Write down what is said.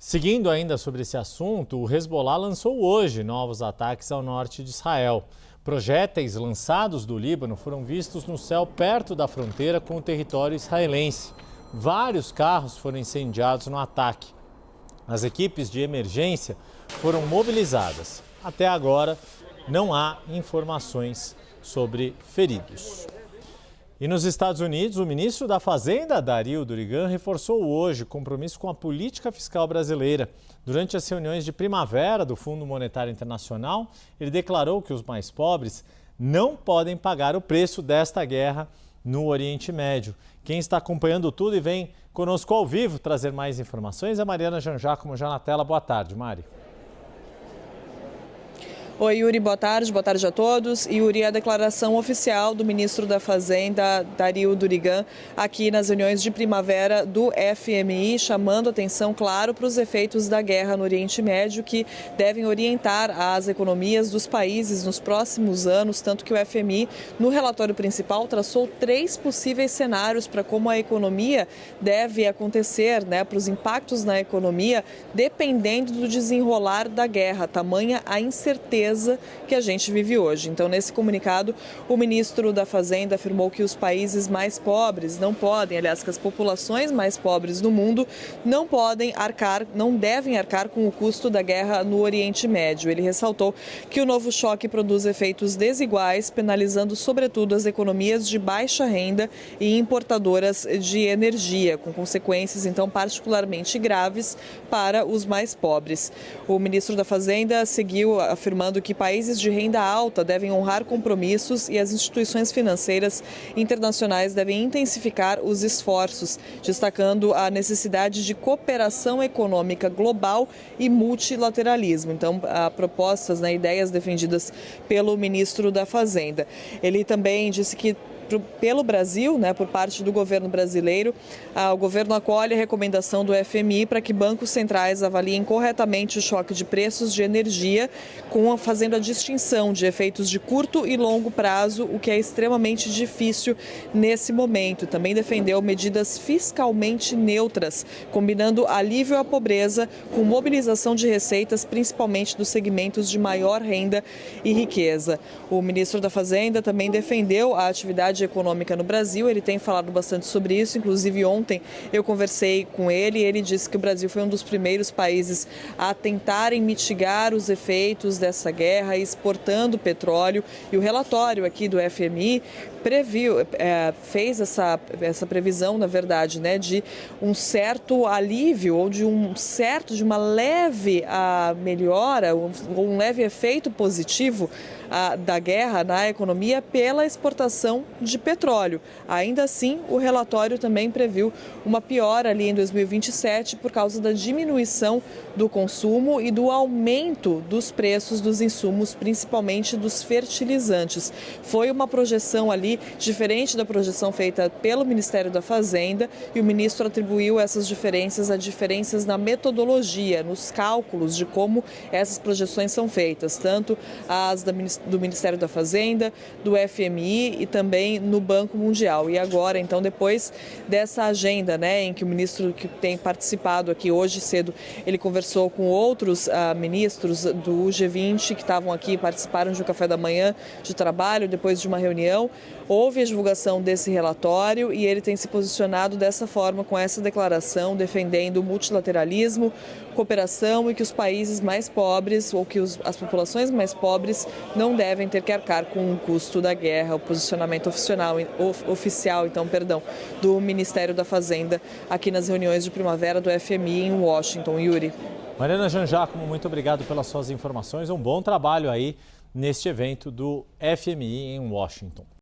Seguindo ainda sobre esse assunto, o Hezbollah lançou hoje novos ataques ao norte de Israel. Projéteis lançados do Líbano foram vistos no céu perto da fronteira com o território israelense. Vários carros foram incendiados no ataque. As equipes de emergência foram mobilizadas. Até agora, não há informações sobre feridos. E nos Estados Unidos, o ministro da Fazenda, Dario Durigan, reforçou hoje o compromisso com a política fiscal brasileira. Durante as reuniões de primavera do Fundo Monetário Internacional, ele declarou que os mais pobres não podem pagar o preço desta guerra no Oriente Médio. Quem está acompanhando tudo e vem conosco ao vivo trazer mais informações é Mariana Janjacomo, já na tela. Boa tarde, Mari. Oi, Yuri, boa tarde a todos. Yuri, a declaração oficial do ministro da Fazenda, Dario Durigan, aqui nas reuniões de primavera do FMI, chamando atenção, claro, para os efeitos da guerra no Oriente Médio, que devem orientar as economias dos países nos próximos anos, tanto que o FMI, no relatório principal, traçou 3 possíveis cenários para como a economia deve acontecer, para os impactos na economia, dependendo do desenrolar da guerra, tamanha a incerteza que a gente vive hoje. Então, nesse comunicado, o ministro da Fazenda afirmou que os países mais pobres não podem, aliás, que as populações mais pobres do mundo não devem arcar com o custo da guerra no Oriente Médio. Ele ressaltou que o novo choque produz efeitos desiguais, penalizando sobretudo as economias de baixa renda e importadoras de energia, com consequências, então, particularmente graves para os mais pobres. O ministro da Fazenda seguiu afirmando que países de renda alta devem honrar compromissos e as instituições financeiras internacionais devem intensificar os esforços, destacando a necessidade de cooperação econômica global e multilateralismo. Então, propostas, ideias defendidas pelo ministro da Fazenda. Ele também disse que pelo Brasil, por parte do governo brasileiro, o governo acolhe a recomendação do FMI para que bancos centrais avaliem corretamente o choque de preços de energia, fazendo a distinção de efeitos de curto e longo prazo, o que é extremamente difícil nesse momento. Também defendeu medidas fiscalmente neutras, combinando alívio à pobreza com mobilização de receitas, principalmente dos segmentos de maior renda e riqueza. O ministro da Fazenda também defendeu a atividade econômica no Brasil. Ele tem falado bastante sobre isso, inclusive ontem eu conversei com ele e ele disse que o Brasil foi um dos primeiros países a tentarem mitigar os efeitos dessa guerra, exportando petróleo, e o relatório aqui do FMI fez essa previsão, na verdade, de um certo alívio ou de uma leve melhora ou um leve efeito positivo da guerra na economia pela exportação de petróleo. Ainda assim, o relatório também previu uma piora ali em 2027 por causa da diminuição do consumo e do aumento dos preços dos insumos, principalmente dos fertilizantes. Foi uma projeção ali diferente da projeção feita pelo Ministério da Fazenda, e o ministro atribuiu essas diferenças a diferenças na metodologia, nos cálculos de como essas projeções são feitas, tanto as do Ministério da Fazenda, do FMI e também no Banco Mundial. E agora, então, depois dessa agenda, em que o ministro que tem participado aqui hoje cedo, ele conversou com outros ministros do G20 que estavam aqui, participaram de um café da manhã de trabalho, depois de uma reunião. Houve a divulgação desse relatório e ele tem se posicionado dessa forma, com essa declaração, defendendo o multilateralismo, cooperação e que os países mais pobres ou que as populações mais pobres não devem ter que arcar com o custo da guerra. O posicionamento oficial, do Ministério da Fazenda aqui nas reuniões de primavera do FMI em Washington. Yuri. Mariana Janjacomo, muito obrigado pelas suas informações. Um bom trabalho aí neste evento do FMI em Washington.